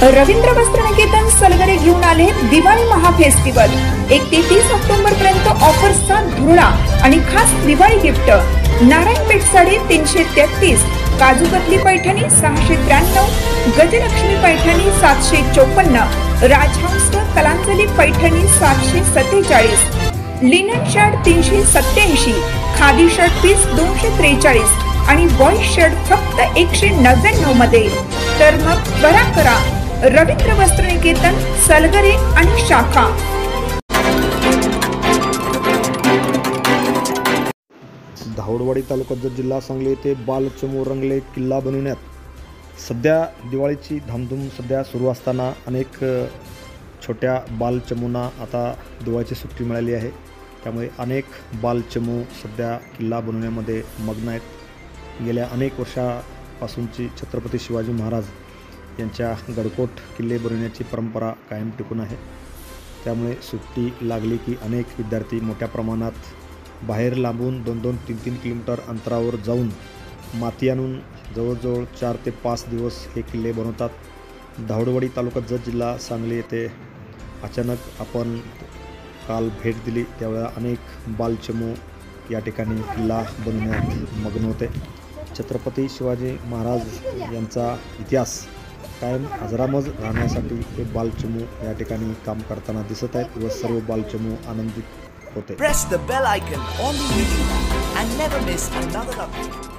रवींद्र वस्त्र निकेतन सलगरे घेऊन आले दिवाळी महाफेस्टिवल। 1 ते 30 ऑक्टोबर पर्यंत ऑफर्सचा धुरळा आणि खास Diwali gift. Narayan Peth sari 333, Kaju Katli Paithani 693, Gajalakshmi Paithani 754, Rajhans Kalanjali Paithani 747, linen shirt 387, khadi shirt piece 243 आणि बॉय शर्ट फक्त 199 मध्ये। तर मग त्वरा करा, रवींद्र वस्त्र निकेतन सलगरे आणि शाखा। धावडवाडी तालुका जत जिल्हा सांगली येथे बालचमू रंगले किल्ला बनवण्यात सध्या दिवाळीची धामधूम सध्या सुरू असताना अनेक छोट्या बालचमूंना आता दिवाळीची सुट्टी मिळाली आहे। त्यामुळे अनेक बालचमू सध्या किल्ला बनवण्यामध्ये मग्न आहेत। गेल्या अनेक वर्षापासूनची छत्रपती शिवाजी महाराज यांच्या गडकोट किल्ले बनवण्याची परंपरा कायम टिकून आहे। त्यामुळे सुट्टी लागली की अनेक विद्यार्थी मोठ्या प्रमाणात बाहेर लांबून 2-2, 3-3 किलोमीटर अंतरावर जाऊन माती आणून जवळजवळ 4 ते 5 दिवस हे किल्ले बनवतात। धावडवाडी तालुका जत जिल्हा सांगली येथे अचानक आपण काल भेट दिली, त्यावेळेला अनेक बालचमू या ठिकाणी किल्ला बनवण्यात मग्न होते। छत्रपती शिवाजी महाराज यांचा इतिहास कायम अजरामर राहण्यासाठी हे बालचमू या ठिकाणी काम करताना दिसत आहेत व सर्व बालचमू आनंदित होते। Press the bell icon on the video and never miss another update.